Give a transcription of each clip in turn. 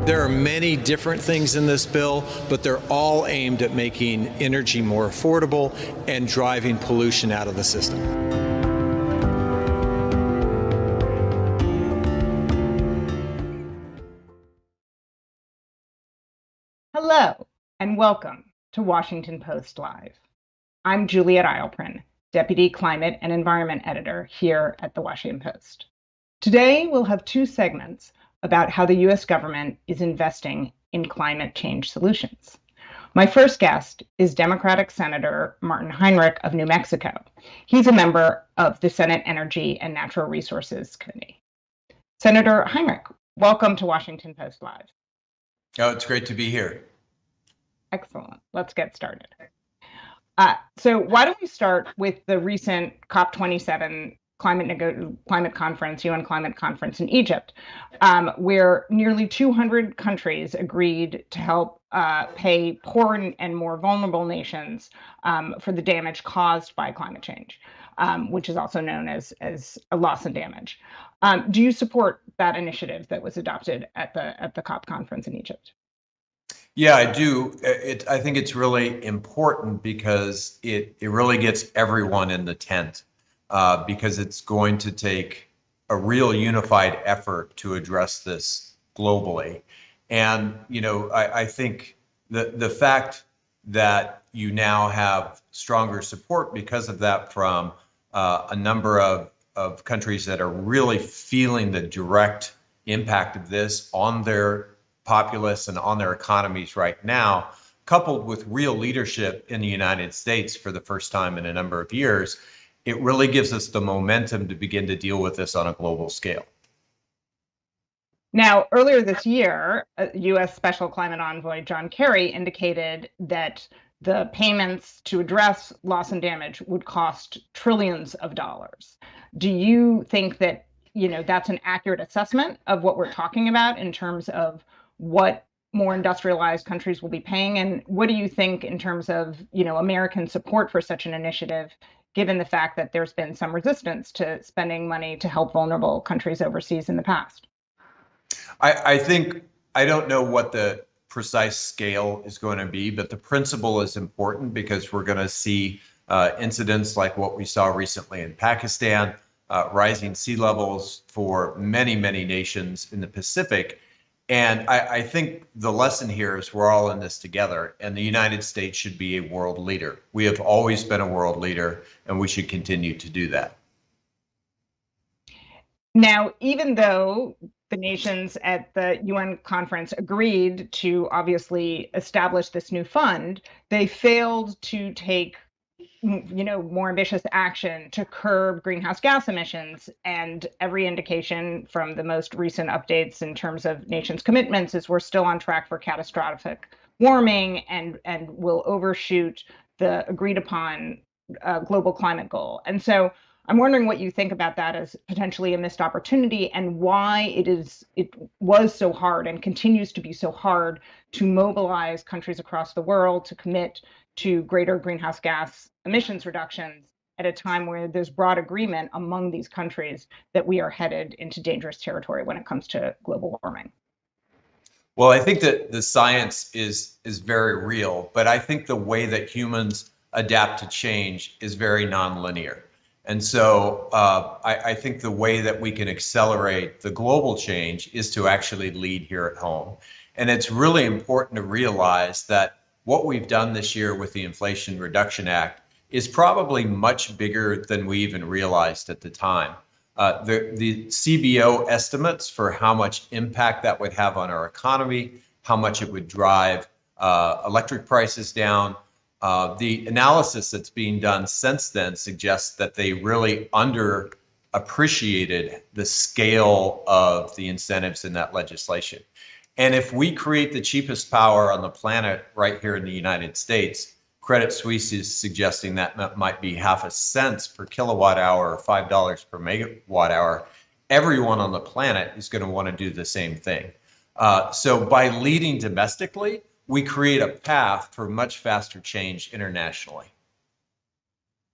There are many different things in this bill, but they're all aimed at making energy more affordable and driving pollution out of the system. Hello, and welcome to Washington Post Live. I'm Juliet Eilprin, Deputy Climate and Environment Editor here at the Washington Post. Today, we'll have two segments about how the U.S. government is investing in climate change solutions. My first guest is Democratic Senator Martin Heinrich of New Mexico. He's a member of the Senate Energy and Natural Resources Committee. Senator Heinrich, welcome to Washington Post Live. Oh, it's great to be here. Excellent. Let's get started. So why don't we start with the recent COP27 climate conference, UN climate conference in Egypt, where nearly 200 countries agreed to help pay poor and more vulnerable nations for the damage caused by climate change, which is also known as a loss and damage. Do you support that initiative that was adopted at the COP conference in Egypt? Yeah, I do. I think it's really important because it really gets everyone in the tent, because it's going to take a real unified effort to address this globally. And, I think the fact that you now have stronger support because of that from a number of countries that are really feeling the direct impact of this on their populace and on their economies right now, coupled with real leadership in the United States for the first time in a number of years, it really gives us the momentum to begin to deal with this on a global scale. Now, earlier this year, U.S. Special Climate Envoy John Kerry indicated that the payments to address loss and damage would cost trillions of dollars. Do you think that, that's an accurate assessment of what we're talking about in terms of what more industrialized countries will be paying? And what do you think in terms of, American support for such an initiative, given the fact that there's been some resistance to spending money to help vulnerable countries overseas in the past? I think, I don't know what the precise scale is going to be, but the principle is important because we're going to see incidents like what we saw recently in Pakistan, rising sea levels for many, many nations in the Pacific. And I think the lesson here is we're all in this together, and the United States should be a world leader. We have always been a world leader, and we should continue to do that. Now, even though the nations at the UN conference agreed to obviously establish this new fund, they failed to take more ambitious action to curb greenhouse gas emissions. And every indication from the most recent updates in terms of nations' commitments is we're still on track for catastrophic warming and will overshoot the agreed upon global climate goal. And so I'm wondering what you think about that as potentially a missed opportunity and why it was so hard and continues to be so hard to mobilize countries across the world to commit to greater greenhouse gas emissions reductions at a time where there's broad agreement among these countries that we are headed into dangerous territory when it comes to global warming. Well, I think that the science is very real, but I think the way that humans adapt to change is very nonlinear. And so I think the way that we can accelerate the global change is to actually lead here at home. And it's really important to realize that what we've done this year with the Inflation Reduction Act is probably much bigger than we even realized at the time. The CBO estimates for how much impact that would have on our economy, how much it would drive electric prices down. The analysis that's being done since then suggests that they really underappreciated the scale of the incentives in that legislation. And if we create the cheapest power on the planet right here in the United States, Credit Suisse is suggesting that might be 0.5 cents per kilowatt hour or $5 per megawatt hour. Everyone on the planet is going to want to do the same thing. So by leading domestically, we create a path for much faster change internationally.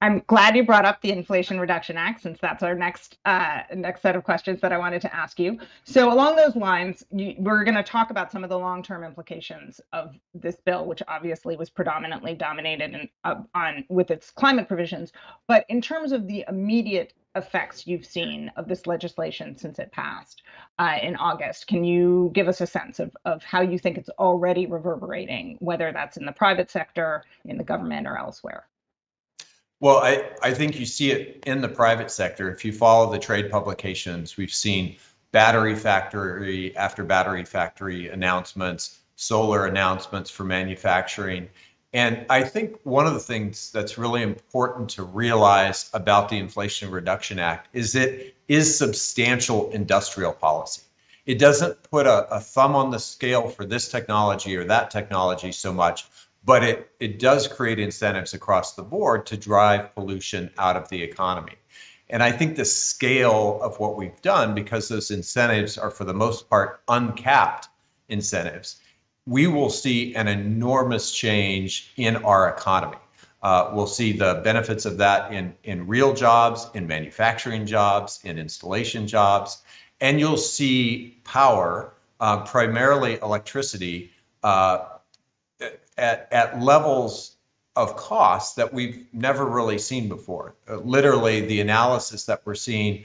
I'm glad you brought up the Inflation Reduction Act, since that's our next set of questions that I wanted to ask you. So along those lines, we're going to talk about some of the long-term implications of this bill, which obviously was predominantly dominated with its climate provisions. But in terms of the immediate effects you've seen of this legislation since it passed in August, can you give us a sense of how you think it's already reverberating, whether that's in the private sector, in the government, or elsewhere? Well, I think you see it in the private sector. If you follow the trade publications, we've seen battery factory after battery factory announcements, solar announcements for manufacturing. And I think one of the things that's really important to realize about the Inflation Reduction Act is it is substantial industrial policy. It doesn't put a thumb on the scale for this technology or that technology so much, but it does create incentives across the board to drive pollution out of the economy. And I think the scale of what we've done, because those incentives are for the most part uncapped incentives, we will see an enormous change in our economy. We'll see the benefits of that in real jobs, in manufacturing jobs, in installation jobs, and you'll see power, primarily electricity, at levels of cost that we've never really seen before. Literally, the analysis that we're seeing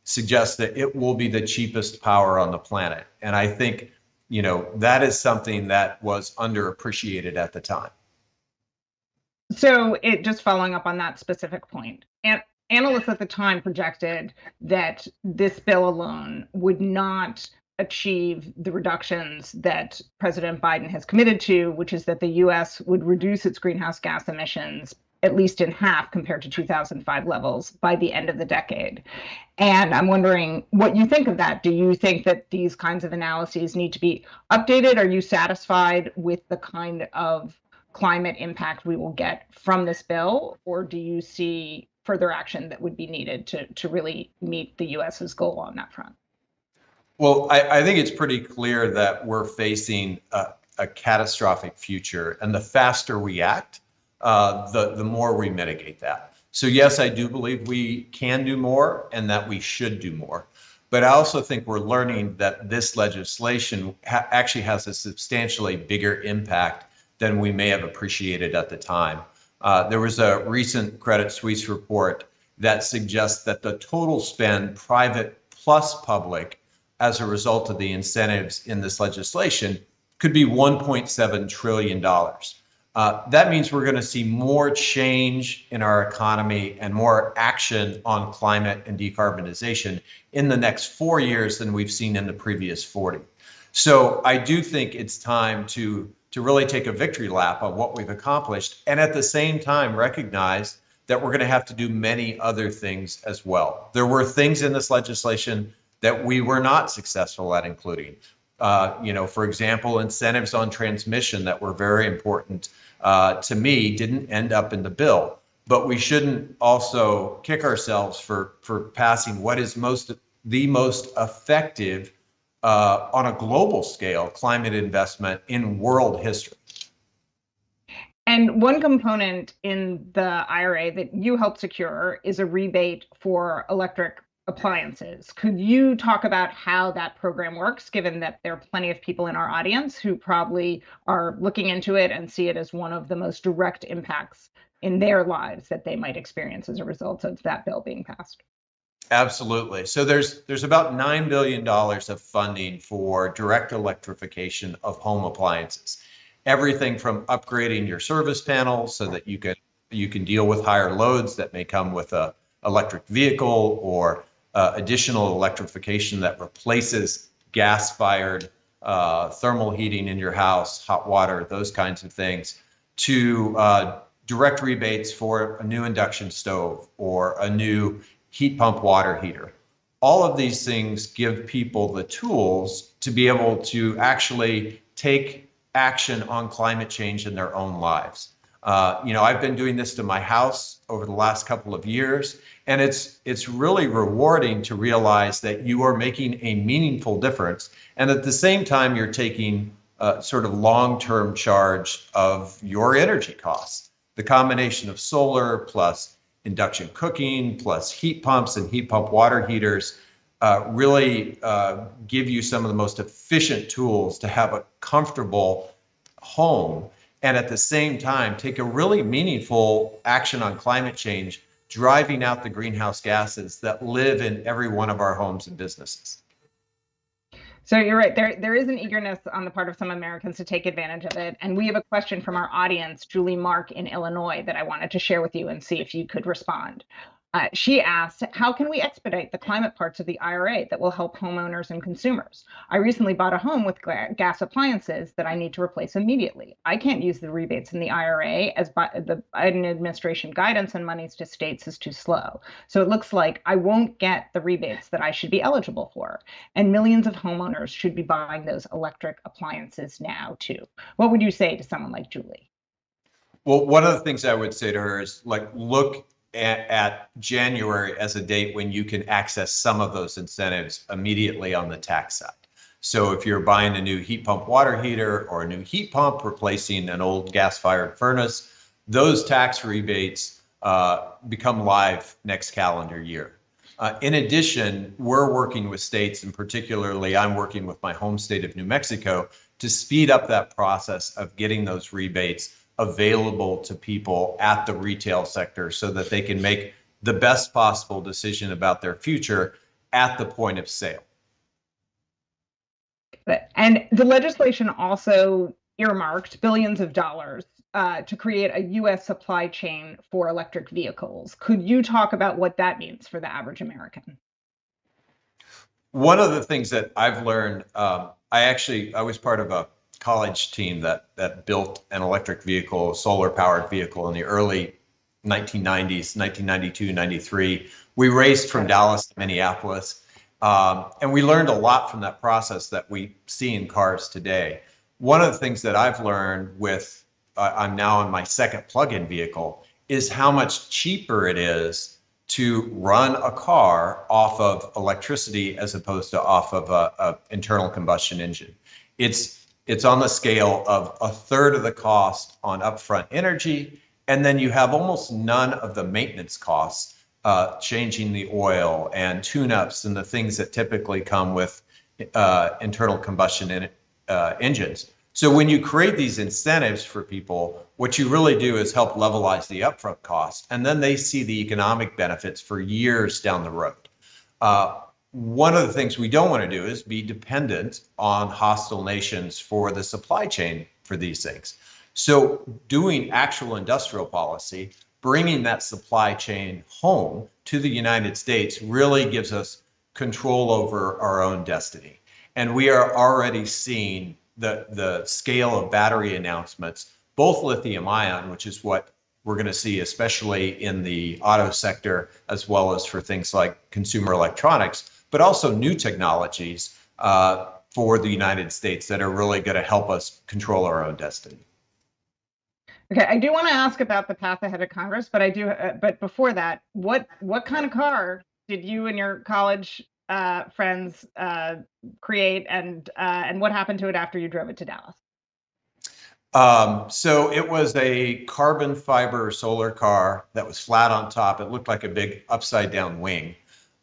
suggests that it will be the cheapest power on the planet. And I think, that is something that was underappreciated at the time. So just following up on that specific point, analysts at the time projected that this bill alone would not achieve the reductions that President Biden has committed to, which is that the U.S. would reduce its greenhouse gas emissions at least in half compared to 2005 levels by the end of the decade. And I'm wondering what you think of that. Do you think that these kinds of analyses need to be updated? Are you satisfied with the kind of climate impact we will get from this bill, or do you see further action that would be needed to really meet the U.S.'s goal on that front? Well, I think it's pretty clear that we're facing a catastrophic future, and the faster we act, the more we mitigate that. So yes, I do believe we can do more and that we should do more. But I also think we're learning that this legislation actually has a substantially bigger impact than we may have appreciated at the time. There was a recent Credit Suisse report that suggests that the total spend, private plus public, as a result of the incentives in this legislation, could be $1.7 trillion. That means we're going to see more change in our economy and more action on climate and decarbonization in the next 4 years than we've seen in the previous 40. So I do think it's time to really take a victory lap on what we've accomplished, and at the same time recognize that we're going to have to do many other things as well. There were things in this legislation that we were not successful at including. For example, incentives on transmission that were very important to me didn't end up in the bill. But we shouldn't also kick ourselves for passing what is the most effective on a global scale climate investment in world history. And one component in the IRA that you helped secure is a rebate for electric appliances. Could you talk about how that program works, given that there are plenty of people in our audience who probably are looking into it and see it as one of the most direct impacts in their lives that they might experience as a result of that bill being passed? Absolutely. So there's about $9 billion of funding for direct electrification of home appliances. Everything from upgrading your service panels so that you can deal with higher loads that may come with a electric vehicle, or additional electrification that replaces gas-fired thermal heating in your house, hot water, those kinds of things, to direct rebates for a new induction stove or a new heat pump water heater. All of these things give people the tools to be able to actually take action on climate change in their own lives. I've been doing this to my house over the last couple of years, and it's really rewarding to realize that you are making a meaningful difference, and at the same time you're taking sort of long-term charge of your energy costs. The combination of solar plus induction cooking, plus heat pumps and heat pump water heaters, really give you some of the most efficient tools to have a comfortable home, and at the same time take a really meaningful action on climate change, driving out the greenhouse gases that live in every one of our homes and businesses. So you're right. There is an eagerness on the part of some Americans to take advantage of it. And we have a question from our audience, Julie Mark in Illinois, that I wanted to share with you and see if you could respond. She asked, how can we expedite the climate parts of the IRA that will help homeowners and consumers? I recently bought a home with gas appliances that I need to replace immediately. I can't use the rebates in the IRA as the Biden administration guidance on monies to states is too slow. So it looks like I won't get the rebates that I should be eligible for. And millions of homeowners should be buying those electric appliances now too. What would you say to someone like Julie? Well, one of the things I would say to her is look at January as a date when you can access some of those incentives immediately on the tax side. So if you're buying a new heat pump water heater or a new heat pump replacing an old gas-fired furnace, those tax rebates become live next calendar year. In addition, we're working with states, and particularly I'm working with my home state of New Mexico, to speed up that process of getting those rebates available to people at the retail sector so that they can make the best possible decision about their future at the point of sale. And the legislation also earmarked billions of dollars to create a U.S. supply chain for electric vehicles. Could you talk about what that means for the average American? One of the things that I've learned, I was part of a college team that built an electric vehicle, solar powered vehicle in the early 1990s, 1992, 93. We raced from Dallas to Minneapolis, and we learned a lot from that process that we see in cars today. One of the things that I've learned with, I'm now on my second plug-in vehicle, is how much cheaper it is to run a car off of electricity as opposed to off of a internal combustion engine. It's on the scale of a third of the cost on upfront energy, and then you have almost none of the maintenance costs, changing the oil and tune-ups and the things that typically come with internal combustion engines. So when you create these incentives for people, what you really do is help levelize the upfront cost, and then they see the economic benefits for years down the road. One of the things we don't want to do is be dependent on hostile nations for the supply chain for these things. So doing actual industrial policy, bringing that supply chain home to the United States really gives us control over our own destiny. And we are already seeing the scale of battery announcements, both lithium ion, which is what we're going to see, especially in the auto sector, as well as for things like consumer electronics, but also new technologies for the United States that are really going to help us control our own destiny. Okay, I do want to ask about the path ahead of Congress, but but before that, what kind of car did you and your college friends create, and what happened to it after you drove it to Dallas? So it was a carbon fiber solar car that was flat on top. It looked like a big upside down wing.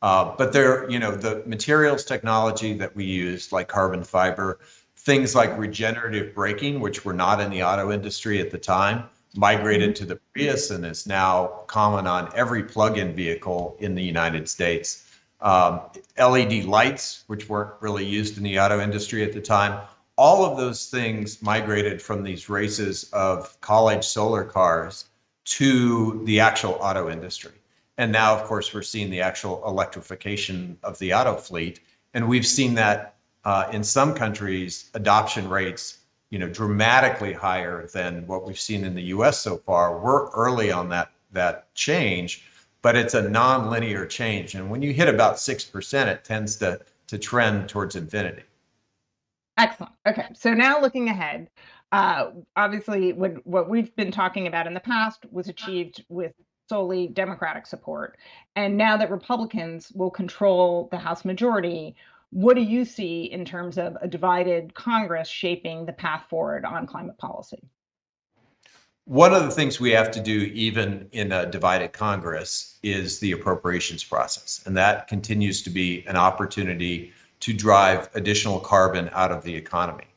But the materials technology that we used, like carbon fiber, things like regenerative braking, which were not in the auto industry at the time, migrated to the Prius and is now common on every plug-in vehicle in the United States. LED lights, which weren't really used in the auto industry at the time, all of those things migrated from these races of college solar cars to the auto auto industry. And now, of course, we're seeing the actual electrification of the auto fleet. And we've seen that in some countries, adoption rates, dramatically higher than what we've seen in the US so far. We're early on that change, but it's a non-linear change. And when you hit about 6%, it tends to trend towards infinity. Excellent. Okay, so now looking ahead, obviously what we've been talking about in the past was achieved with solely Democratic support. And now that Republicans will control the House majority, what do you see in terms of a divided Congress shaping the path forward on climate policy? One of the things we have to do, even in a divided Congress, is the appropriations process. And that continues to be an opportunity to drive additional carbon out of the economy.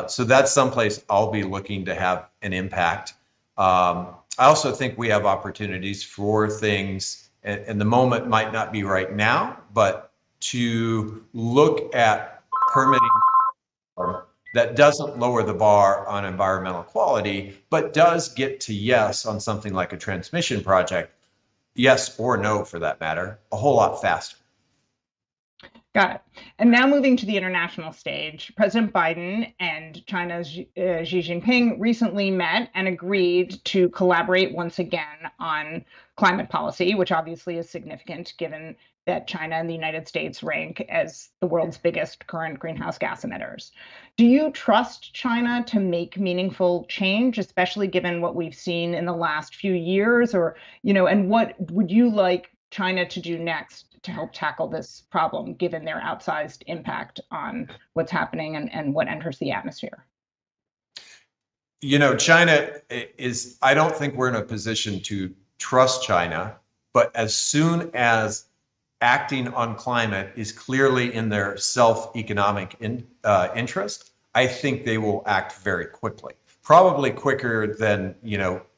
So that's someplace I'll be looking to have an impact. I also think we have opportunities for things, and the moment might not be right now, but to look at permitting that doesn't lower the bar on environmental quality, but does get to yes on something like a transmission project, yes or no for that matter, a whole lot faster. Got it. And now moving to the international stage, President Biden and China's Xi Jinping recently met and agreed to collaborate once again on climate policy, which obviously is significant given that China and the United States rank as the world's biggest current greenhouse gas emitters. Do you trust China to make meaningful change, especially given what we've seen in the last few years? Or, and what would you like China to do next to help tackle this problem, given their outsized impact on what's happening and what enters the atmosphere? China is, I don't think we're in a position to trust China, but as soon as acting on climate is clearly in their self-economic interest, I think they will act very quickly, probably quicker than,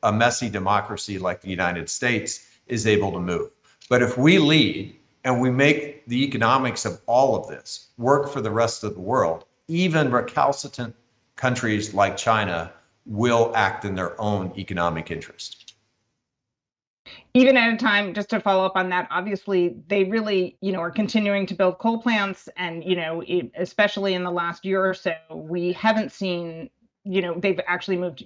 a messy democracy like the United States is able to move. But if we lead and we make the economics of all of this work for the rest of the world, even recalcitrant countries like China will act in their own economic interest. Even at a time, just to follow up on that, obviously they really, are continuing to build coal plants, and especially in the last year or so, we haven't seen, they've actually moved,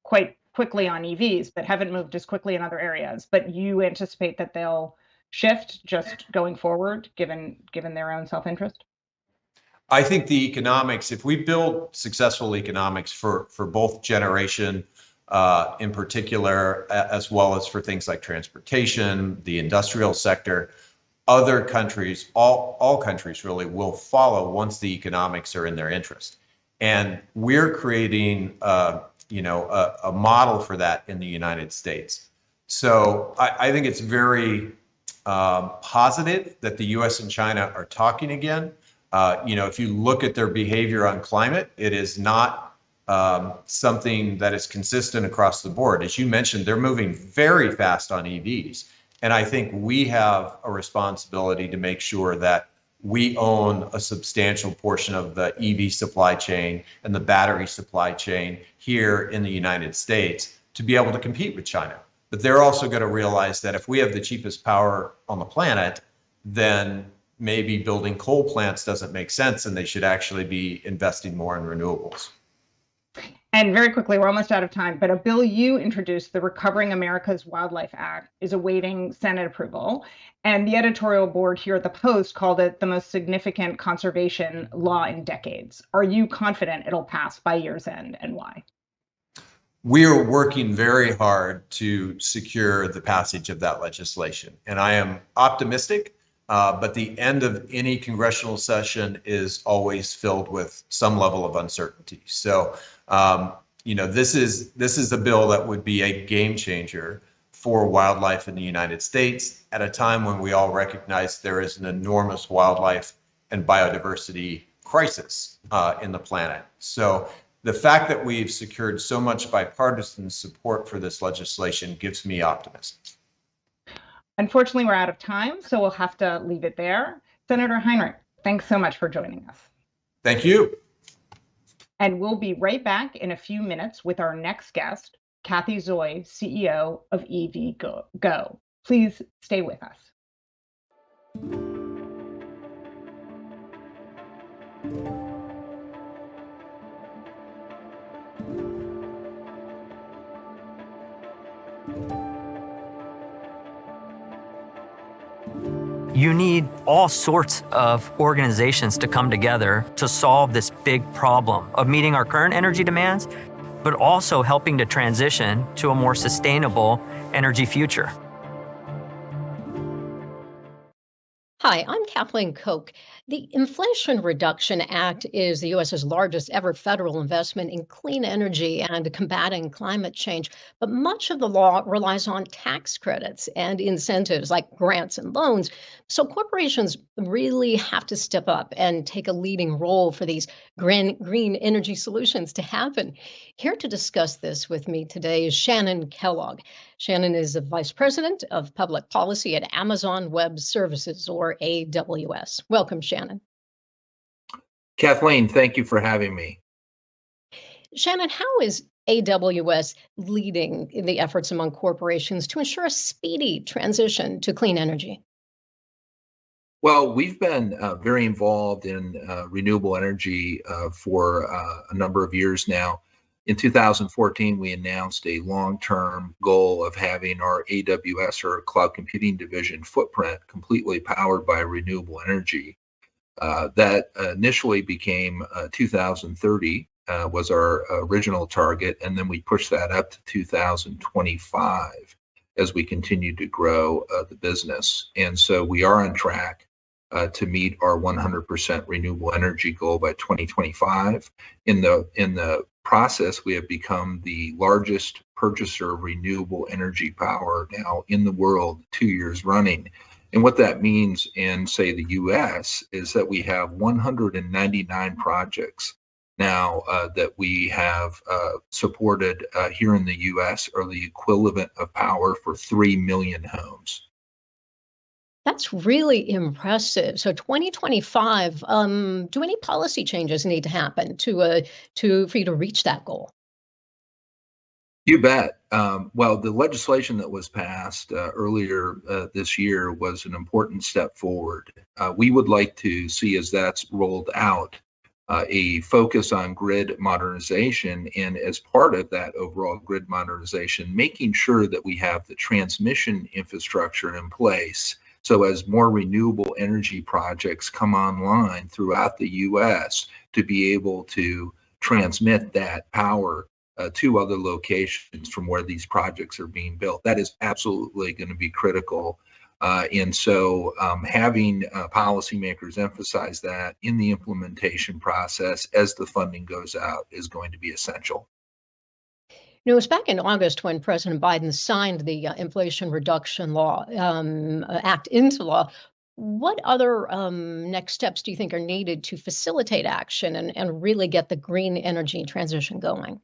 quite quickly on EVs, but haven't moved as quickly in other areas. But you anticipate that they'll shift just going forward, given their own self-interest? I think the economics, if we build successful economics for both generation in particular, as well as for things like transportation, the industrial sector, other countries, all countries really will follow once the economics are in their interest. And we're creating a model for that in the United States. So I think it's very positive that the US and China are talking again. If you look at their behavior on climate, it is not something that is consistent across the board. As you mentioned, they're moving very fast on EVs. And I think we have a responsibility to make sure that we own a substantial portion of the EV supply chain and the battery supply chain here in the United States to be able to compete with China. But they're also going to realize that if we have the cheapest power on the planet, then maybe building coal plants doesn't make sense, and they should actually be investing more in renewables. And very quickly, we're almost out of time, but a bill you introduced, the Recovering America's Wildlife Act, is awaiting Senate approval. And the editorial board here at the Post called it the most significant conservation law in decades. Are you confident it'll pass by year's end, and why? We are working very hard to secure the passage of that legislation. And I am optimistic, but the end of any congressional session is always filled with some level of uncertainty. So, this is a bill that would be a game changer for wildlife in the United States at a time when we all recognize there is an enormous wildlife and biodiversity crisis in the planet. So the fact that we've secured so much bipartisan support for this legislation gives me optimism. Unfortunately, we're out of time, so we'll have to leave it there. Senator Heinrich, thanks so much for joining us. Thank you. And we'll be right back in a few minutes with our next guest, Cathy Zoi, CEO of EVGo. Please stay with us. You need all sorts of organizations to come together to solve this big problem of meeting our current energy demands, but also helping to transition to a more sustainable energy future. Hi, I'm Kathleen Koch. The Inflation Reduction Act is the U.S.'s largest ever federal investment in clean energy and combating climate change. But much of the law relies on tax credits and incentives like grants and loans. So corporations really have to step up and take a leading role for these green energy solutions to happen. Here to discuss this with me today is Shannon Kellogg. Shannon is the Vice President of Public Policy at Amazon Web Services, or AWS. Welcome, Shannon. Kathleen, thank you for having me. Shannon, how is AWS leading in the efforts among corporations to ensure a speedy transition to clean energy? Well, we've been very involved in renewable energy for a number of years now. In 2014, we announced a long-term goal of having our AWS, or Cloud Computing Division, footprint completely powered by renewable energy. That initially became 2030 was our original target, and then we pushed that up to 2025 as we continue to grow the business. And so we are on track to meet our 100% renewable energy goal by 2025. In the process, we have become the largest purchaser of renewable energy power now in the world 2 years running. And what that means in, say, the US is that we have 199 projects now that we have supported here in the US, or the equivalent of power for 3 million homes. That's really impressive. So 2025, do any policy changes need to happen for you to reach that goal? You bet. Well, the legislation that was passed earlier this year was an important step forward. We would like to see, as that's rolled out, a focus on grid modernization, and as part of that overall grid modernization, making sure that we have the transmission infrastructure in place. So as more renewable energy projects come online throughout the US, to be able to transmit that power to other locations from where these projects are being built. That is absolutely going to be critical. And so having policymakers emphasize that in the implementation process as the funding goes out is going to be essential. It was back in August when President Biden signed the Inflation Reduction Act into law. What other next steps do you think are needed to facilitate action and really get the green energy transition going?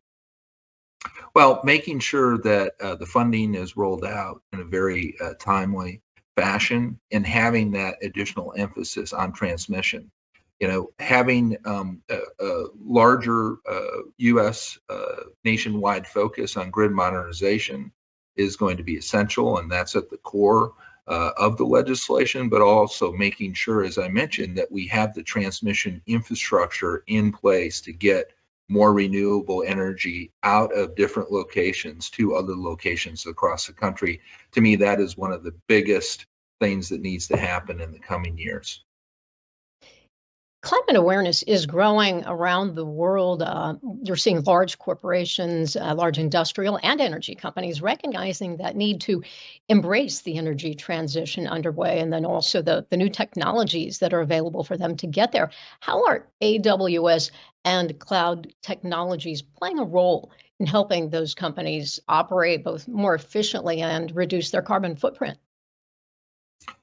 Well, making sure that the funding is rolled out in a very timely fashion, and having that additional emphasis on transmission. Having a larger U.S. nationwide focus on grid modernization is going to be essential, and that's at the core of the legislation, but also making sure, as I mentioned, that we have the transmission infrastructure in place to get more renewable energy out of different locations to other locations across the country. To me, that is one of the biggest things that needs to happen in the coming years. Climate awareness is growing around the world. You're seeing large corporations, large industrial and energy companies recognizing that need to embrace the energy transition underway, and then also the new technologies that are available for them to get there. How are AWS and cloud technologies playing a role in helping those companies operate both more efficiently and reduce their carbon footprint?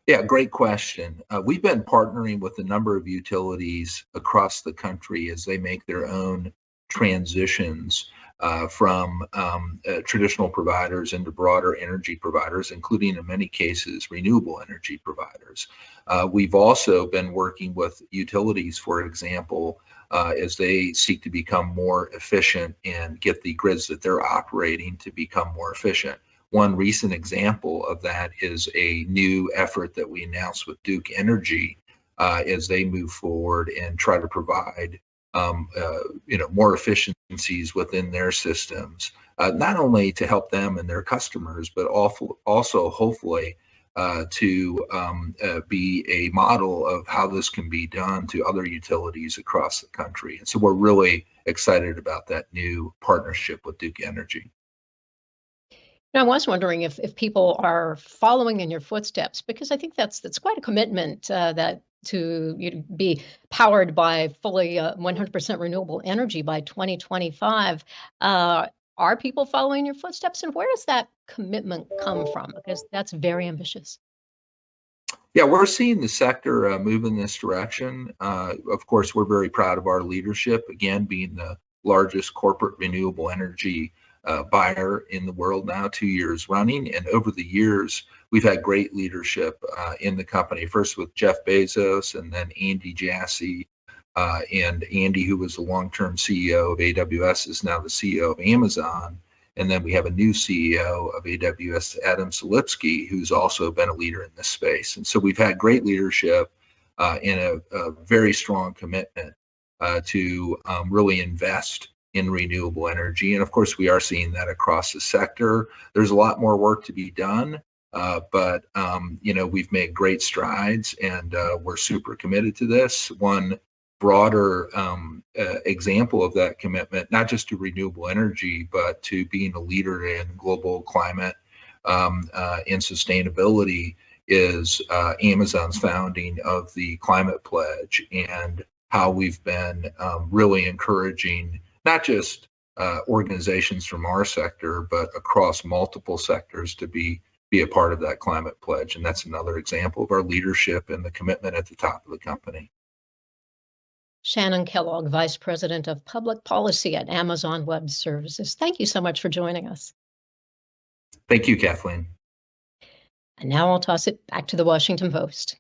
Yeah, great question. We've been partnering with a number of utilities across the country as they make their own transitions from traditional providers into broader energy providers, including in many cases renewable energy providers. We've also been working with utilities, for example, as they seek to become more efficient and get the grids that they're operating to become more efficient. One recent example of that is a new effort that we announced with Duke Energy as they move forward and try to provide more efficiencies within their systems, not only to help them and their customers, but also hopefully to be a model of how this can be done to other utilities across the country. And so we're really excited about that new partnership with Duke Energy. Now, I was wondering if people are following in your footsteps, because I think that's quite a commitment that to be powered by fully 100% renewable energy by 2025. Are people following your footsteps, and where does that commitment come from? Because that's very ambitious. Yeah, we're seeing the sector move in this direction. Of course, we're very proud of our leadership, again, being the largest corporate renewable energy buyer in the world now, 2 years running. And over the years, we've had great leadership in the company, first with Jeff Bezos and then Andy Jassy. And Andy, who was the long-term CEO of AWS, is now the CEO of Amazon. And then we have a new CEO of AWS, Adam Selipsky, who's also been a leader in this space. And so we've had great leadership and a very strong commitment to really invest in renewable energy. And of course, we are seeing that across the sector. There's a lot more work to be done, but we've made great strides, and we're super committed to this. One broader example of that commitment, not just to renewable energy, but to being a leader in global climate and sustainability, is Amazon's founding of the Climate Pledge, and how we've been really encouraging not just organizations from our sector, but across multiple sectors to be a part of that Climate Pledge. And that's another example of our leadership and the commitment at the top of the company. Shannon Kellogg, Vice President of Public Policy at Amazon Web Services. Thank you so much for joining us. Thank you, Kathleen. And now I'll toss it back to the Washington Post.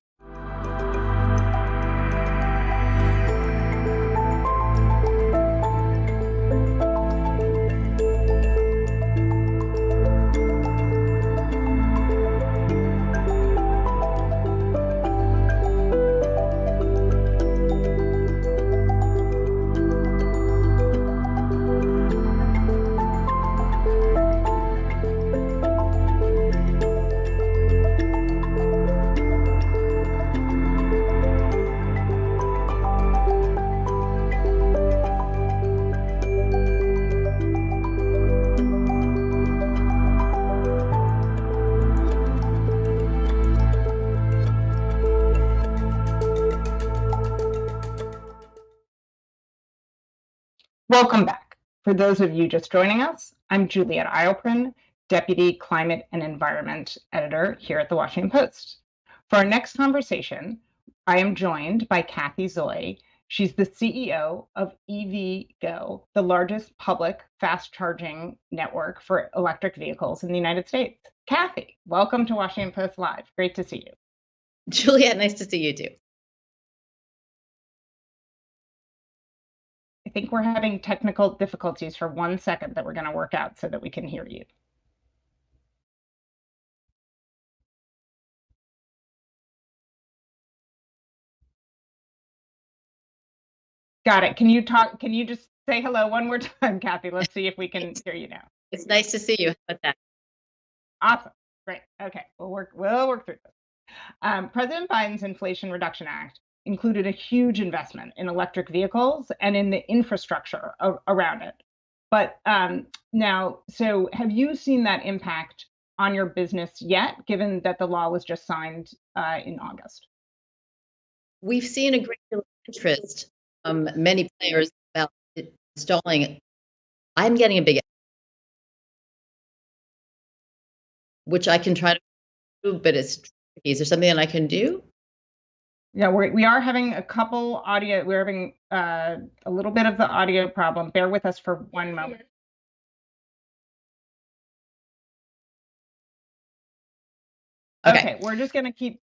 Welcome back. For those of you just joining us, I'm Juliet Eilprin, Deputy Climate and Environment Editor here at the Washington Post. For our next conversation, I am joined by Cathy Zoi. She's the CEO of EVGo, the largest public fast charging network for electric vehicles in the United States. Cathy, welcome to Washington Post Live. Great to see you. Juliet, nice to see you too. I think we're having technical difficulties for 1 second that we're going to work out so that we can hear you. Got it. Can you just say hello one more time, Cathy? Let's see if we can hear you now. It's nice to see you. How about that? Awesome. Great. Okay. We'll work through this. President Biden's Inflation Reduction Act included a huge investment in electric vehicles and in the infrastructure around it. But so have you seen that impact on your business yet, given that the law was just signed in August? We've seen a great deal of interest from many players about installing it. I'm getting a big, which I can try to do, but it's tricky. Is there something that I can do? Yeah, we are having a couple audio. We're having a little bit of the audio problem. Bear with us for 1 moment. Okay, we're just gonna keep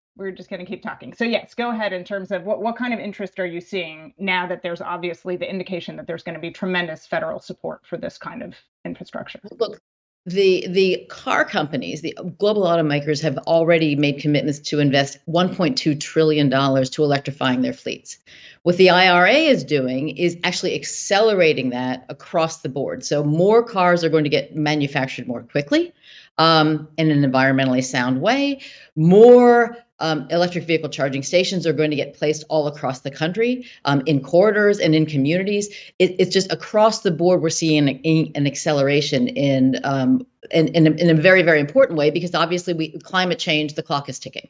talking. So yes, go ahead. In terms of what kind of interest are you seeing now that there's obviously the indication that there's going to be tremendous federal support for this kind of infrastructure? Look, the car companies, the global automakers, have already made commitments to invest $1.2 trillion to electrifying their fleets. What the IRA is doing is actually accelerating that across the board. So more cars are going to get manufactured more quickly in an environmentally sound way. More electric vehicle charging stations are going to get placed all across the country, in corridors and in communities. It's just across the board. We're seeing an acceleration in a very, very important way, because obviously climate change, the clock is ticking.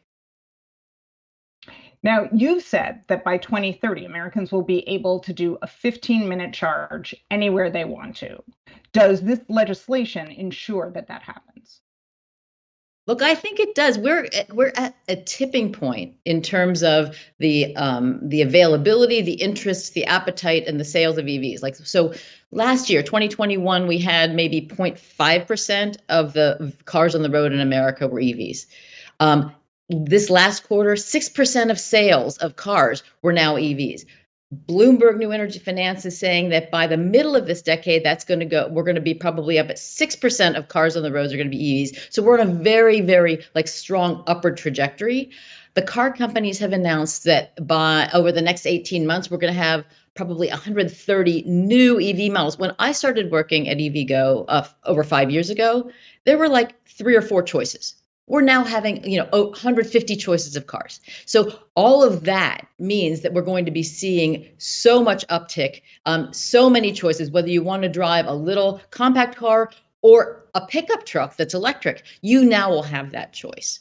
Now, you've said that by 2030, Americans will be able to do a 15-minute charge anywhere they want to. Does this legislation ensure that that happens? Look, I think it does. We're at a tipping point in terms of the availability, the interest, the appetite, and the sales of EVs. Like, so last year, 2021, we had maybe 0.5% of the cars on the road in America were EVs. This last quarter, 6% of sales of cars were now EVs. Bloomberg New Energy Finance is saying that by the middle of this decade, we're going to be probably up at 6% of cars on the roads are going to be EVs. So we're on a very, very strong upward trajectory. The car companies have announced that over the next 18 months, we're going to have probably 130 new EV models. When I started working at EVGo over 5 years ago, there were like 3 or 4 choices. We're now having, 150 choices of cars. So all of that means that we're going to be seeing so much uptick, so many choices, whether you want to drive a little compact car or a pickup truck that's electric, you now will have that choice.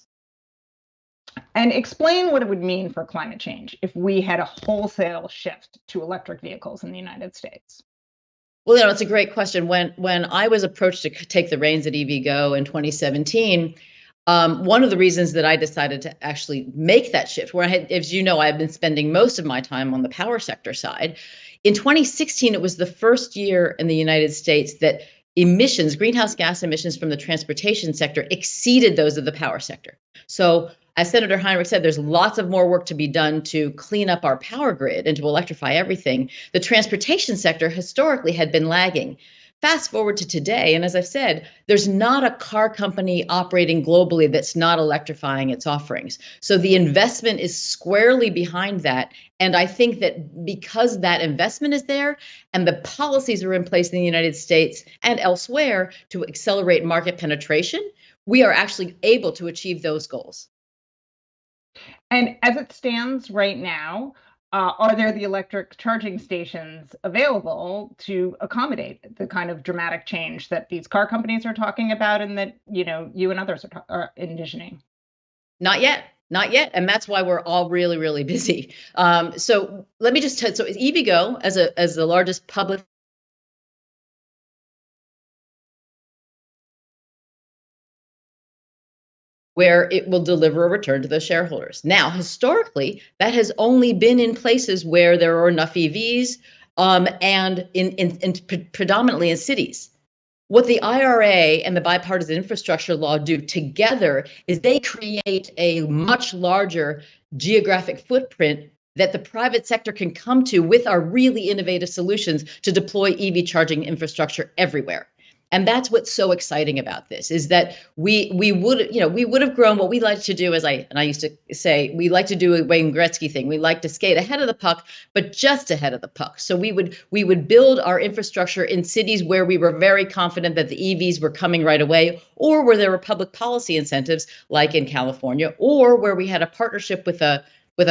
And explain what it would mean for climate change if we had a wholesale shift to electric vehicles in the United States. Well, it's a great question. When I was approached to take the reins at EVGo in 2017, one of the reasons that I decided to actually make that shift, where as you know, I've been spending most of my time on the power sector side. In 2016, it was the first year in the United States that greenhouse gas emissions from the transportation sector exceeded those of the power sector. So as Senator Heinrich said, there's lots of more work to be done to clean up our power grid and to electrify everything. The transportation sector historically had been lagging. Fast forward to today, and as I've said, there's not a car company operating globally that's not electrifying its offerings. So the investment is squarely behind that. And I think that because that investment is there and the policies are in place in the United States and elsewhere to accelerate market penetration, we are actually able to achieve those goals. And as it stands right now, are there the electric charging stations available to accommodate the kind of dramatic change that these car companies are talking about and that, you and others are envisioning? Not yet. And that's why we're all really, really busy. So let me just tell you, so EVGo, as the largest public where it will deliver a return to the shareholders. Now, historically, that has only been in places where there are enough EVs and in predominantly in cities. What the IRA and the bipartisan infrastructure law do together is they create a much larger geographic footprint that the private sector can come to with our really innovative solutions to deploy EV charging infrastructure everywhere. And that's what's so exciting about this, is that we would have grown. What we like to do, I used to say, we like to do a Wayne Gretzky thing. We like to skate ahead of the puck, but just ahead of the puck. So we would build our infrastructure in cities where we were very confident that the EVs were coming right away, or where there were public policy incentives, like in California, or where we had a partnership with a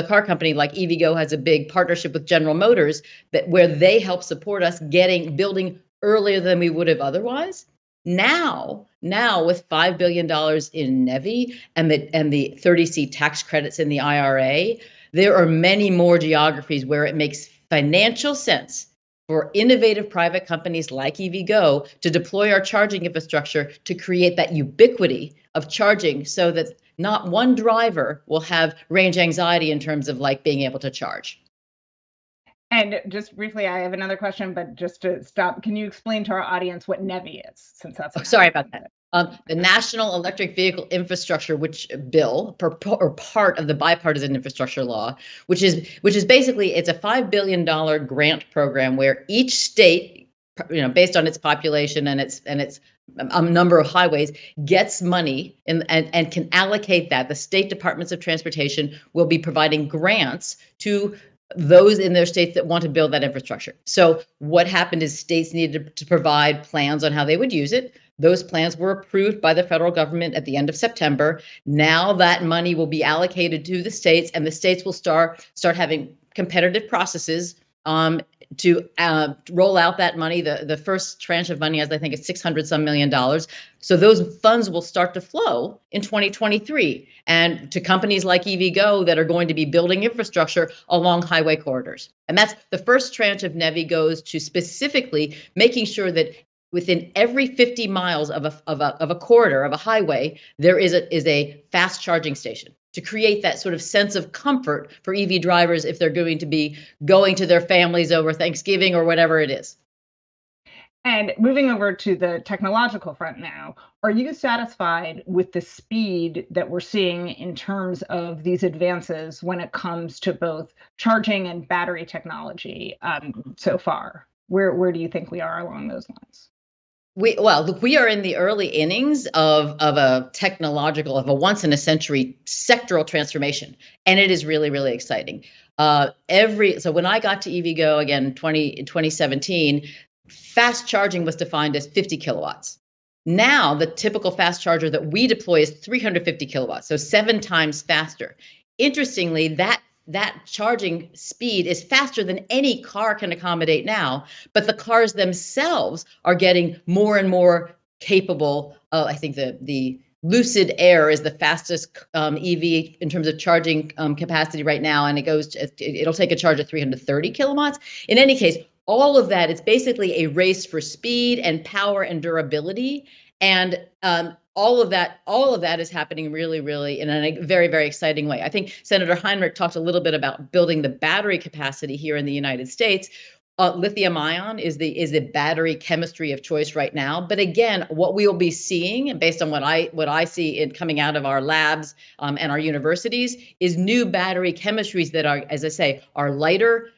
car company like EVGo has a big partnership with General Motors where they help support us building earlier than we would have otherwise. Now with $5 billion in NEVI and the 30C tax credits in the IRA, there are many more geographies where it makes financial sense for innovative private companies like EVGo to deploy our charging infrastructure to create that ubiquity of charging, so that not one driver will have range anxiety in terms of being able to charge. And just briefly, I have another question, but just to stop, can you explain to our audience what NEVI is, since that's sorry about that. The National Electric Vehicle Infrastructure bill, or part of the bipartisan infrastructure law, which is basically, it's a $5 billion grant program where each state, based on its population and its number of highways, gets money and can allocate that. The state departments of transportation will be providing grants to those in their states that want to build that infrastructure. So what happened is states needed to provide plans on how they would use it. Those plans were approved by the federal government at the end of September. Now that money will be allocated to the states, and the states will start having competitive processes to roll out that money. The first tranche of money, as I think, is $600 million. So those funds will start to flow in 2023, and to companies like EVGo that are going to be building infrastructure along highway corridors. And that's the first tranche of NEVI goes to specifically making sure that within every 50 miles of a corridor, of a highway, there is a fast charging station, to create that sort of sense of comfort for EV drivers if they're going to be going to their families over Thanksgiving or whatever it is. And moving over to the technological front now, are you satisfied with the speed that we're seeing in terms of these advances when it comes to both charging and battery technology so far? Where do you think we are along those lines? Look, we are in the early innings of a once in a century sectoral transformation, and it is really, really exciting. So when I got to EVGo again in 2017, fast charging was defined as 50 kilowatts. Now the typical fast charger that we deploy is 350 kilowatts, so 7 times faster. Interestingly, that charging speed is faster than any car can accommodate now, but the cars themselves are getting more and more capable. I think the Lucid Air is the fastest EV in terms of charging capacity right now, and it'll take a charge of 330 kilowatts. In any case, all of that, it's basically a race for speed and power and durability, and all of that is happening really, really in a very, very exciting way. I think Senator Heinrich talked a little bit about building the battery capacity here in the United States. Lithium ion is the battery chemistry of choice right now. But again, what we will be seeing, based on what I see coming out of our labs and our universities, is new battery chemistries that are, as I say, are lighter,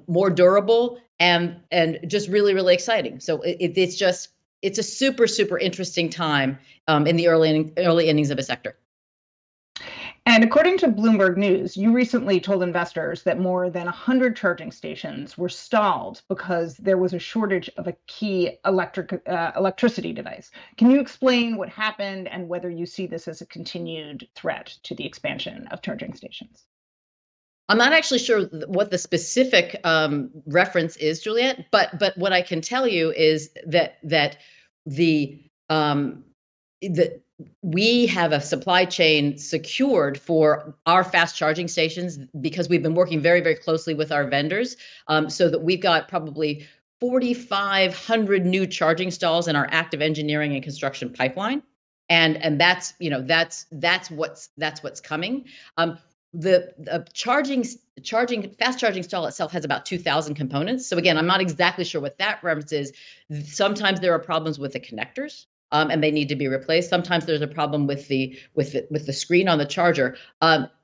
more durable, and just really, really exciting. So it's a super, super interesting time in the early innings of a sector. And according to Bloomberg News, you recently told investors that more than 100 charging stations were stalled because there was a shortage of a key electricity device. Can you explain what happened and whether you see this as a continued threat to the expansion of charging stations? I'm not actually sure what the specific reference is, Juliet, but what I can tell you is that we have a supply chain secured for our fast charging stations because we've been working very, very closely with our vendors, so that we've got probably 4,500 new charging stalls in our active engineering and construction pipeline, and that's what's coming. The fast charging stall itself has about 2,000 components. So again, I'm not exactly sure what that reference is. Sometimes there are problems with the connectors, and they need to be replaced. Sometimes there's a problem with the screen on the charger.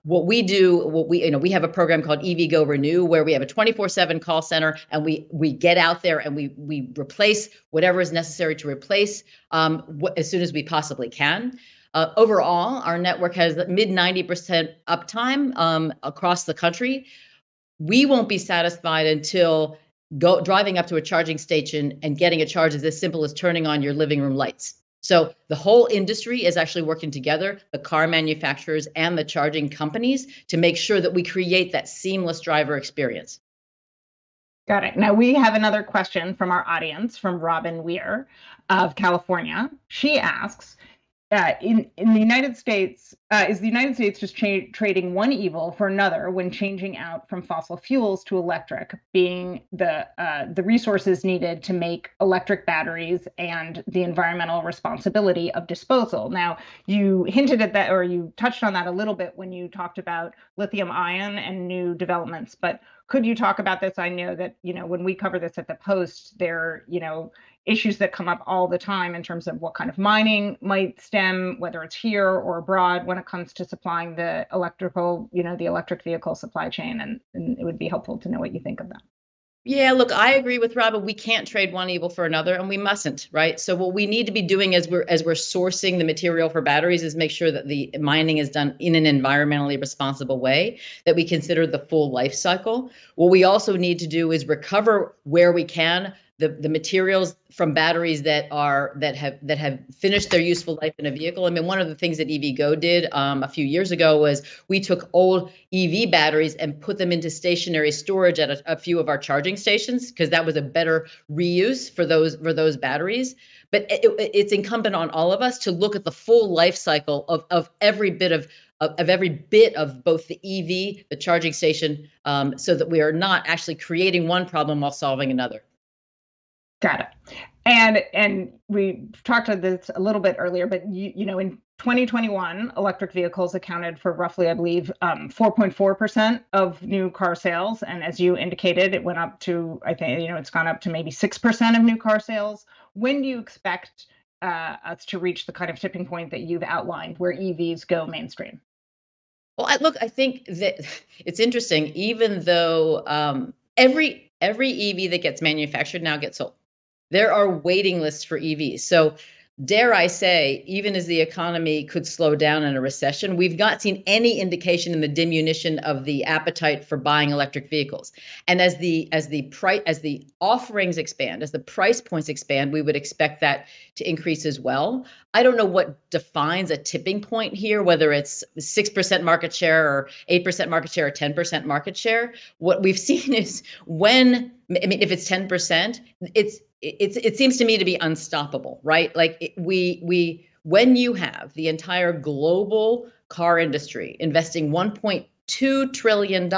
We have a program called EVGo Renew, where we have a 24/7 call center, and we get out there and we replace whatever is necessary to replace as soon as we possibly can. Overall, our network has mid 90% uptime across the country. We won't be satisfied until driving up to a charging station and getting a charge is as simple as turning on your living room lights. So the whole industry is actually working together, the car manufacturers and the charging companies, to make sure that we create that seamless driver experience. Got it. Now we have another question from our audience, from Robin Weir of California. She asks, in the United States, is the United States just trading one evil for another when changing out from fossil fuels to electric, being the resources needed to make electric batteries and the environmental responsibility of disposal? Now, you hinted at that, or you touched on that a little bit when you talked about lithium ion and new developments, but could you talk about this? I know that, when we cover this at the Post, there, issues that come up all the time in terms of what kind of mining might stem, whether it's here or abroad, when it comes to supplying the electric vehicle supply chain. And it would be helpful to know what you think of that. Yeah, look, I agree with Robin. We can't trade one evil for another, and we mustn't, right? So what we need to be doing as we're sourcing the material for batteries is make sure that the mining is done in an environmentally responsible way, that we consider the full life cycle. What we also need to do is recover where we can the materials from batteries that have finished their useful life in a vehicle. I mean, one of the things that EVGo did a few years ago was we took old EV batteries and put them into stationary storage at a few of our charging stations, because that was a better reuse for those batteries. But it's incumbent on all of us to look at the full life cycle of every bit of both the EV, the charging station, so that we are not actually creating one problem while solving another. Got it. And we talked about this a little bit earlier, but you know, in 2021, electric vehicles accounted for roughly, I believe, 4.4% of new car sales. And as you indicated, it went up to, I think, you know, it's gone up to maybe 6% of new car sales. When do you expect us to reach the kind of tipping point that you've outlined where EVs go mainstream? Well, I think that it's interesting, even though every EV that gets manufactured now gets sold. There are waiting lists for EVs. So dare I say, even as the economy could slow down in a recession, we've not seen any indication in the diminution of the appetite for buying electric vehicles. And as the offerings expand, as the price points expand, we would expect that to increase as well. I don't know what defines a tipping point here, whether it's 6% market share or 8% market share or 10% market share. What we've seen is if it's 10%, it seems to me to be unstoppable, right? Like when you have the entire global car industry investing $1.2 trillion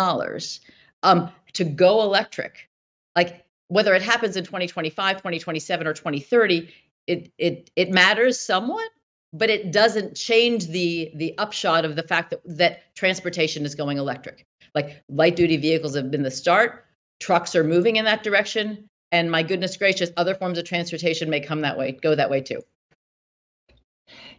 to go electric, like whether it happens in 2025, 2027, or 2030, it matters somewhat, but it doesn't change the upshot of the fact that transportation is going electric. Like light duty vehicles have been the start, trucks are moving in that direction. And my goodness gracious, other forms of transportation may go that way too.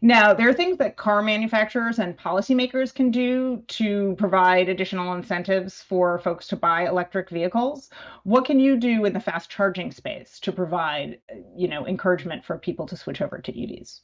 Now, there are things that car manufacturers and policymakers can do to provide additional incentives for folks to buy electric vehicles. What can you do in the fast charging space to provide, you know, encouragement for people to switch over to EVs?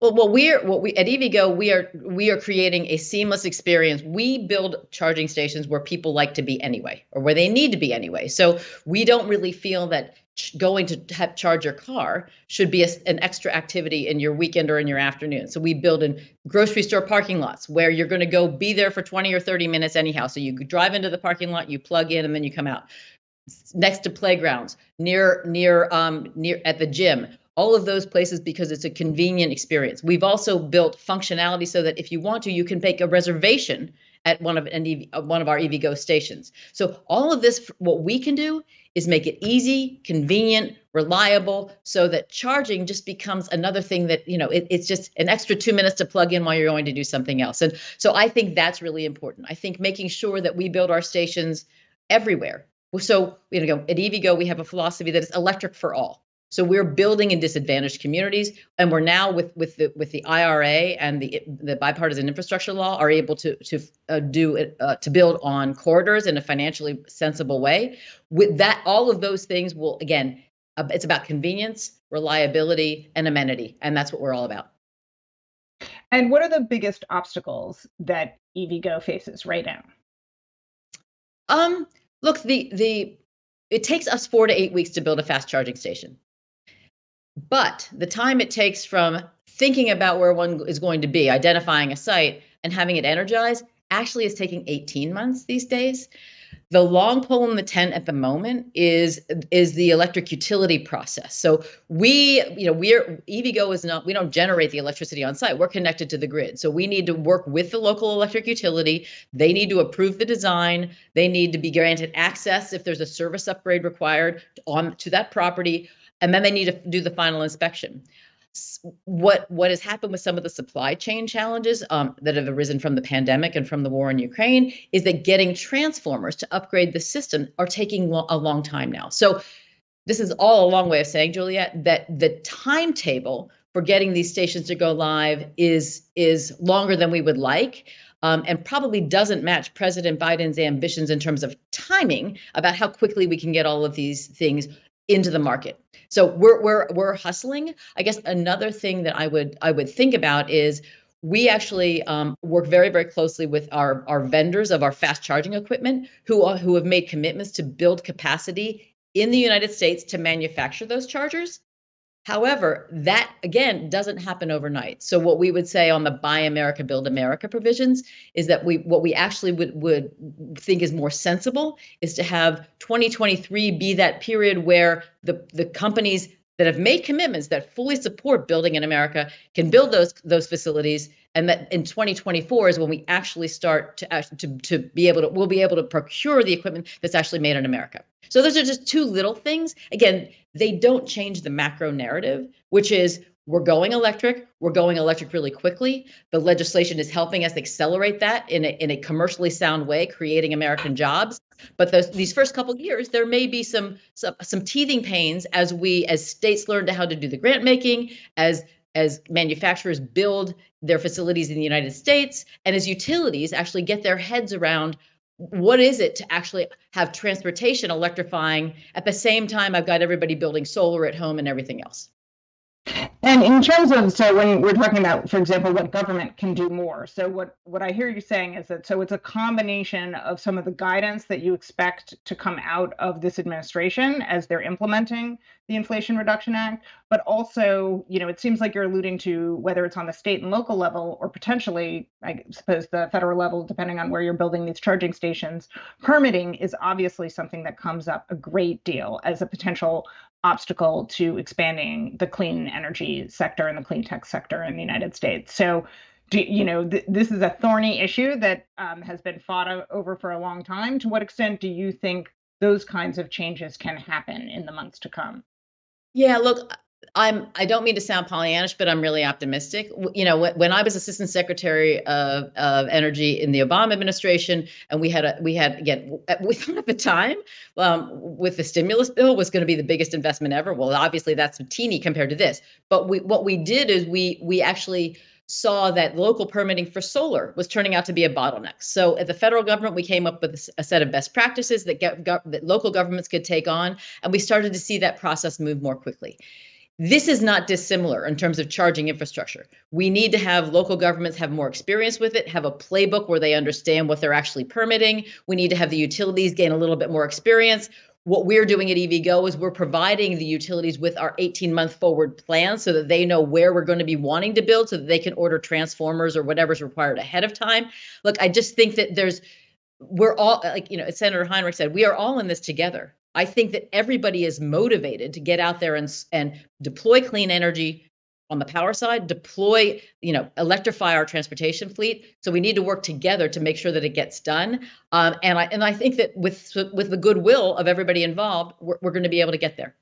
Well, at EVGo, we are creating a seamless experience. We build charging stations where people like to be anyway, or where they need to be anyway. So we don't really feel that going to charge your car should be an extra activity in your weekend or in your afternoon. So we build in grocery store parking lots where you're going to go be there for 20 or 30 minutes anyhow. So you drive into the parking lot, you plug in, and then you come out. Next to playgrounds, near at the gym. All of those places, because it's a convenient experience. We've also built functionality so that if you want to, you can make a reservation at one of our EVGo stations. So all of this, what we can do is make it easy, convenient, reliable, so that charging just becomes another thing that, you know, it's just an extra 2 minutes to plug in while you're going to do something else. And so I think that's really important. I think making sure that we build our stations everywhere. So, you know, at EVGo, we have a philosophy that is electric for all. So we're building in disadvantaged communities, and we're now with the IRA and the bipartisan infrastructure law are able to build on corridors in a financially sensible way. With that, all of those things will, again, it's about convenience, reliability, and amenity, and that's what we're all about. And what are the biggest obstacles that EVGo faces right now? Look, it takes us 4 to 8 weeks to build a fast charging station. But the time it takes from thinking about where one is going to be, identifying a site, and having it energized actually is taking 18 months these days. The long pole in the tent at the moment is the electric utility process. So EVGo is not, we don't generate the electricity on site. We're connected to the grid. So we need to work with the local electric utility. They need to approve the design. They need to be granted access if there's a service upgrade required to that property. And then they need to do the final inspection. What has happened with some of the supply chain challenges that have arisen from the pandemic and from the war in Ukraine is that getting transformers to upgrade the system are taking a long time now. So this is all a long way of saying, Juliet, that the timetable for getting these stations to go live is longer than we would like. And probably doesn't match President Biden's ambitions in terms of timing about how quickly we can get all of these things into the market. So we're hustling. I guess another thing that I would think about is we actually work very, very closely with our vendors of our fast charging equipment who have made commitments to build capacity in the United States to manufacture those chargers. However, that again doesn't happen overnight. So what we would say on the Buy America, Build America provisions is that what we actually would think is more sensible is to have 2023 be that period where the companies that have made commitments that fully support building in America can build those facilities, and that in 2024 is when we actually start to be able to we'll be able to procure the equipment that's actually made in America. So those are just two little things. Again, they don't change the macro narrative, which is we're going electric. We're going electric really quickly. The legislation is helping us accelerate that in a commercially sound way, creating American jobs. But these first couple of years, there may be some teething pains as states learn how to do the grant making, as manufacturers build their facilities in the United States, and as utilities actually get their heads around what is it to actually have transportation electrifying at the same time I've got everybody building solar at home and everything else. And in terms of, so when we're talking about, for example, what government can do more, so what I hear you saying is that, so it's a combination of some of the guidance that you expect to come out of this administration as they're implementing the Inflation Reduction Act, but also, it seems like you're alluding to whether it's on the state and local level or potentially, I suppose, the federal level, depending on where you're building these charging stations. Permitting is obviously something that comes up a great deal as a potential obstacle to expanding the clean energy sector and the clean tech sector in the United States. So, this is a thorny issue that has been fought over for a long time. To what extent do you think those kinds of changes can happen in the months to come? Yeah, look, I don't mean to sound Pollyannish, but I'm really optimistic. When I was Assistant Secretary of Energy in the Obama administration, and we had again, we thought at the time with the stimulus bill was going to be the biggest investment ever. Well, obviously that's teeny compared to this. But what we did is we actually saw that local permitting for solar was turning out to be a bottleneck. So at the federal government, we came up with a set of best practices that local governments could take on, and we started to see that process move more quickly. This is not dissimilar in terms of charging infrastructure. We need to have local governments have more experience with it, have a playbook where they understand what they're actually permitting. We need to have the utilities gain a little bit more experience. What we're doing at EVGo is we're providing the utilities with our 18-month forward plan so that they know where we're going to be wanting to build so that they can order transformers or whatever's required ahead of time. Look, I just think that we're all, as Senator Heinrich said, we are all in this together. I think that everybody is motivated to get out there and deploy clean energy on the power side, electrify our transportation fleet. So we need to work together to make sure that it gets done. And I think that with the goodwill of everybody involved, we're going to be able to get there.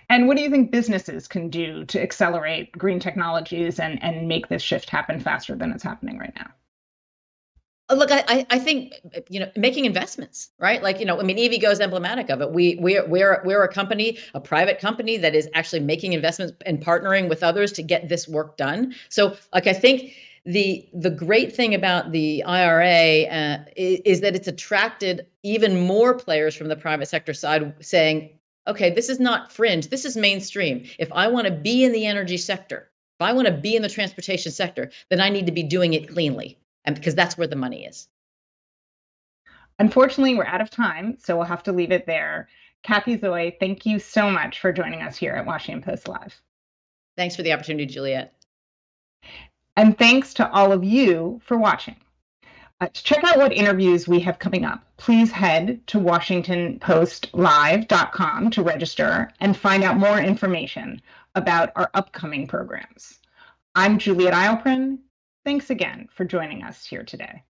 And what do you think businesses can do to accelerate green technologies and make this shift happen faster than it's happening right now? Look, I think making investments, right? EVGo is emblematic of it. We're a company, a private company that is actually making investments and partnering with others to get this work done. So, I think the great thing about the IRA is that it's attracted even more players from the private sector side, saying, okay, this is not fringe, this is mainstream. If I want to be in the energy sector, if I want to be in the transportation sector, then I need to be doing it cleanly. And because that's where the money is. Unfortunately, we're out of time, so we'll have to leave it there. Cathy Zoi, thank you so much for joining us here at Washington Post Live. Thanks for the opportunity, Juliet. And thanks to all of you for watching. To check out what interviews we have coming up, please head to WashingtonPostLive.com to register and find out more information about our upcoming programs. I'm Juliet Eilprin. Thanks again for joining us here today.